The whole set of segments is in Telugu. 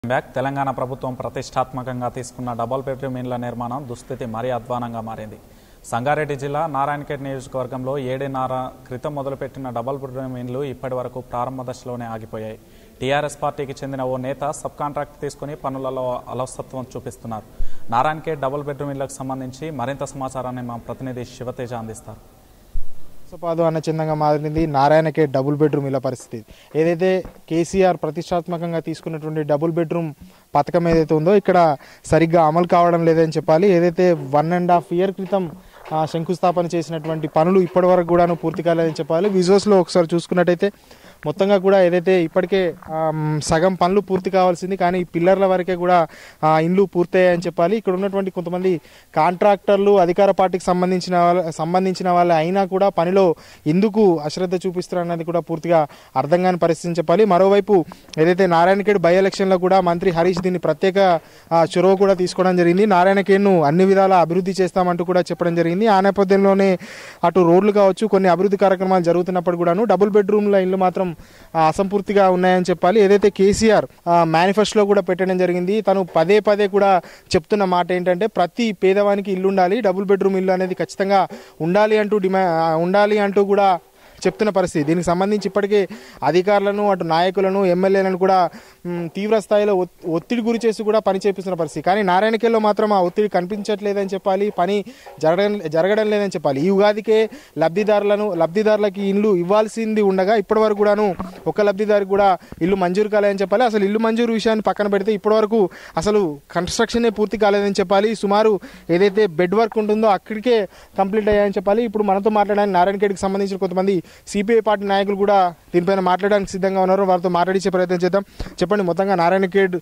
తెలంగాణ ప్రభుత్వం ప్రతిష్టాత్మకంగా తీసుకున్న డబుల్ బెడ్రూమ్ ఇండ్ల నిర్మాణం దుస్థితి మరీ అధ్వానంగా మారింది. సంగారెడ్డి జిల్లా నారాయణఖేడ్ నియోజకవర్గంలో 7.5 క్రితం మొదలుపెట్టిన డబుల్ బెడ్రూమ్ ఇండ్లు ఇప్పటి వరకు ప్రారంభ దశలోనే ఆగిపోయాయి. టీఆర్ఎస్ పార్టీకి చెందిన ఓ నేత సబ్ కాంట్రాక్ట్ తీసుకుని పనులలో అలసత్వం చూపిస్తున్నారు. నారాయణఖేడ్ డబుల్ బెడ్రూమ్ ఇళ్లకు సంబంధించి మరింత సమాచారాన్ని మా ప్రతినిధి శివతేజ అందిస్తారు. పాదు అన్న చందంగా మారింది నారాయణఖేడ్ డబుల్ బెడ్రూమ్ ఇలా పరిస్థితి. ఏదైతే కేసీఆర్ ప్రతిష్టాత్మకంగా తీసుకున్నటువంటి డబుల్ బెడ్రూమ్ పథకం ఏదైతే ఉందో ఇక్కడ సరిగ్గా అమలు కావడం లేదని చెప్పాలి. ఏదైతే 1.5 year క్రితం శంకుస్థాపన చేసినటువంటి పనులు ఇప్పటి వరకు కూడాను పూర్తి కాలేదని చెప్పాలి. విజువల్స్లో ఒకసారి చూసుకున్నట్టయితే మొత్తంగా కూడా ఏదైతే ఇప్పటికే సగం పనులు పూర్తి కావాల్సింది, కానీ ఈ పిల్లర్ల వరకే కూడా ఇండ్లు పూర్తయ్యాయని చెప్పాలి. ఇక్కడ ఉన్నటువంటి కొంతమంది కాంట్రాక్టర్లు అధికార పార్టీకి సంబంధించిన వాళ్ళు అయినా కూడా పనిలో ఎందుకు అశ్రద్ధ చూపిస్తారు అన్నది కూడా పూర్తిగా అర్థం కాని పరిస్థితి చెప్పాలి. మరోవైపు ఏదైతే నారాయణఖేడ్ బై ఎలక్షన్లో కూడా మంత్రి హరీష్ దీన్ని ప్రత్యేక చొరవ కూడా తీసుకోవడం జరిగింది. నారాయణఖేడ్ను అన్ని విధాలా అభివృద్ధి చేస్తామంటూ కూడా చెప్పడం జరిగింది. ఆ నేపథ్యంలోనే అటు రోడ్లు కావచ్చు, కొన్ని అభివృద్ధి కార్యక్రమాలు జరుగుతున్నప్పుడు కూడాను డబుల్ బెడ్రూమ్ల ఇల్లు మాత్రం అసంపూర్తిగా ఉన్నాయని చెప్పాలి. ఏదైతే కేసీఆర్ మేనిఫెస్టోలో కూడా పెట్టడం జరిగింది. తను పదే పదే కూడా చెప్తున్న మాట ఏంటంటే ప్రతి పేదవానికి ఇల్లు ఉండాలి, డబుల్ బెడ్రూమ్ ఇల్లు అనేది ఖచ్చితంగా ఉండాలి అంటూ కూడా చెప్తున్న పరిస్థితి. దీనికి సంబంధించి ఇప్పటికే అధికారులను, అటు నాయకులను, ఎమ్మెల్యేలను కూడా తీవ్ర స్థాయిలో ఒత్తిడి గురి చేసి కూడా పని చేపిస్తున్న పరిస్థితి. కానీ నారాయణఖేడ్లో మాత్రం ఆ ఒత్తిడి కనిపించట్లేదని చెప్పాలి, పని జరగడం లేదని చెప్పాలి. ఈ ఉగాదికే లబ్ధిదారులకి ఇల్లు ఇవ్వాల్సింది ఉండగా ఇప్పటి వరకు కూడాను ఒక లబ్ధిదారికి కూడా ఇల్లు మంజూరు కాలేదని చెప్పాలి. అసలు ఇల్లు మంజూరు విషయాన్ని పక్కన పెడితే ఇప్పటి వరకు అసలు కన్స్ట్రక్షనే పూర్తి కాలేదని చెప్పాలి. సుమారు ఏదైతే బెడ్ వర్క్ ఉంటుందో అక్కడికే కంప్లీట్ అయ్యాయని చెప్పాలి. ఇప్పుడు మనతో మాట్లాడడానికి నారాయణఖేడ్కి సంబంధించిన కొంతమంది సిపిఐ పార్టీ నాయకులు కూడా దీనిపైన మాట్లాడడానికి సిద్ధంగా ఉన్నారు. వారితో మాట్లాడించే ప్రయత్నం చేద్దాం. చెప్పండి, మొత్తంగా నారాయణఖేడ్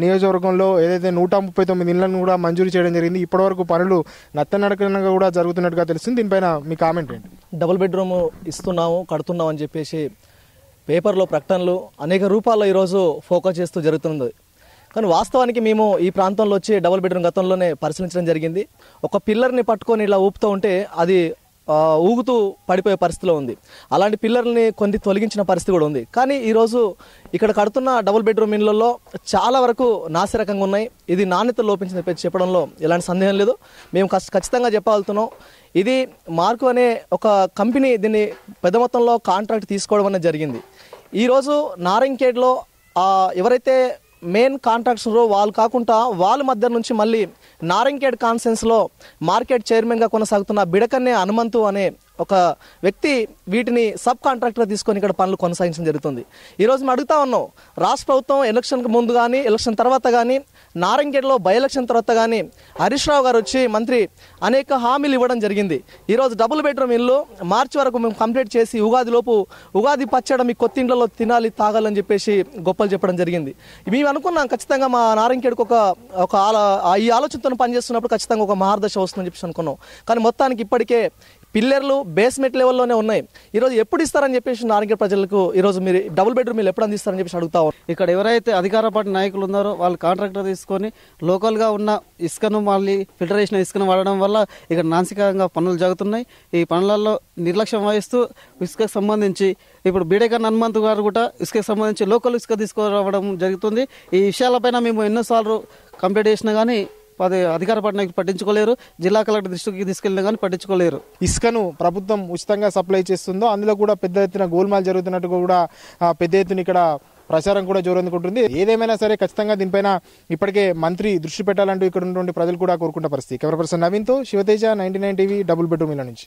నియోజకవర్గంలో ఏదైతే 139 ఇళ్లను కూడా మంజూరు చేయడం జరిగింది, ఇప్పటివరకు పనులు నత్తనడకనగా కూడా జరుగుతున్నట్టుగా తెలుస్తుంది. దీనిపైన మీ కామెంట్ ఏంటి? డబుల్ బెడ్రూమ్ ఇస్తున్నాము, కడుతున్నాం అని చెప్పేసి పేపర్లో ప్రకటనలు అనేక రూపాల్లో ఈరోజు ఫోకస్ చేస్తూ జరుగుతుంది. కానీ వాస్తవానికి మేము ఈ ప్రాంతంలో వచ్చి డబుల్ బెడ్రూమ్ గతంలోనే పరిశీలించడం జరిగింది. ఒక పిల్లర్ని పట్టుకొని ఇలా ఊపుతూ ఉంటే అది ఊగుతూ పడిపోయే పరిస్థితిలో ఉంది. అలాంటి పిల్లర్ని కొన్ని తొలగించిన పరిస్థితి కూడా ఉంది. కానీ ఈరోజు ఇక్కడ కడుతున్న డబుల్ బెడ్రూమ్ ఇళ్లలో చాలా వరకు నాసిరకంగా ఉన్నాయి. ఇది నాణ్యత లోపించిన చెప్పడంలో ఎలాంటి సందేహం లేదు. మేము ఖచ్చితంగా చెప్పగలుగుతున్నాం. ఇది మార్కు అనే ఒక కంపెనీ దీన్ని పెద్ద మొత్తంలో కాంట్రాక్ట్ తీసుకోవడం అనేది జరిగింది. ఈరోజు నారాయణఖేడ్లో ఎవరైతే మెయిన్ కాంట్రాక్ట్స్ వాళ్ళు కాకుండా వాళ్ళ మధ్య నుంచి మళ్ళీ నారాయణఖేడ్ కాన్ఫరెన్స్లో మార్కెట్ చైర్మన్గా కొనసాగుతున్న బిడకన్నే హనుమంతు అనే ఒక వ్యక్తి వీటిని సబ్ కాంట్రాక్టర్ తీసుకొని ఇక్కడ పనులు కొనసాగించడం జరుగుతుంది. ఈరోజు మేము అడుగుతా ఉన్నాం, రాష్ట్ర ప్రభుత్వం ఎలక్షన్కి ముందు కానీ ఎలక్షన్ తర్వాత కానీ నారాయణఖేడ్లో బై ఎలక్షన్ తర్వాత కానీ హరీష్ రావు గారు వచ్చి మంత్రి అనేక హామీలు ఇవ్వడం జరిగింది. ఈరోజు డబుల్ బెడ్రూమ్ ఇల్లు మార్చి వరకు మేము కంప్లీట్ చేసి ఉగాది పచ్చడి మీ కొత్త ఇండ్లలో తినాలి, తాగాలని చెప్పేసి గొప్పలు చెప్పడం జరిగింది. మేము అనుకున్నాం ఖచ్చితంగా మా నారాయణఖేడ్కి ఈ ఆలోచనతో పనిచేస్తున్నప్పుడు ఖచ్చితంగా ఒక మహార్దశ వస్తుందని చెప్పేసి అనుకున్నాం. కానీ మొత్తానికి ఇప్పటికే పిల్లర్లు బేస్మెంట్ లెవెల్లోనే ఉన్నాయి. ఈరోజు ఎప్పుడు ఇస్తారని చెప్పేసి నారాయణఖేడ్ ప్రజలకు ఈరోజు మీరు డబుల్ బెడ్రూమ్ మీరు ఎప్పుడు అందిస్తారని చెప్పేసి అడుగుతా ఉన్నాం. ఇక్కడ ఎవరైతే అధికార పార్టీ నాయకులు ఉన్నారో వాళ్ళు కాంట్రాక్టర్ తీసుకొని లోకల్గా ఉన్న ఇసుకను మళ్ళీ ఫిల్టర్ చేసిన ఇసుకను వాడడం వల్ల ఇక్కడ నాసికంగా పనులు జరుగుతున్నాయి. ఈ పనులలో నిర్లక్ష్యం వహిస్తూ ఇసుకకు సంబంధించి ఇప్పుడు బీడేకన్ హనుమంతు గారు కూడా ఇసుకకు సంబంధించి లోకల్ ఇసుక తీసుకురావడం జరుగుతుంది. ఈ విషయాలపైన మేము ఎన్నోసార్లు కంప్లైంట్ చేసినా కానీ అధికార పార్టీ పట్టించుకోలేరు. జిల్లా కలెక్టర్ దృష్టికి తీసుకెళ్ళినా కానీ పట్టించుకోలేరు. ఇసుకను ప్రభుత్వం ఉచితంగా సప్లై చేస్తుందో అందులో కూడా పెద్ద ఎత్తున గోల్మాల్ జరుగుతున్నట్టు కూడా పెద్ద ఎత్తున ఇక్కడ ప్రచారం కూడా జోరందుకుంటుంది. ఏదేమైనా సరే ఖచ్చితంగా దీనిపైన ఇప్పటికే మంత్రి దృష్టి పెట్టాలంటూ ఇక్కడ ఉన్నటువంటి ప్రజలు కూడా కోరుకుంటున్న పరిస్థితి. కెమెరా పర్సన్ నవీన్తో శివతేజ, 99 టీవీ, డబుల్ బెడ్రూమ్ ఇళ్ల నుంచి.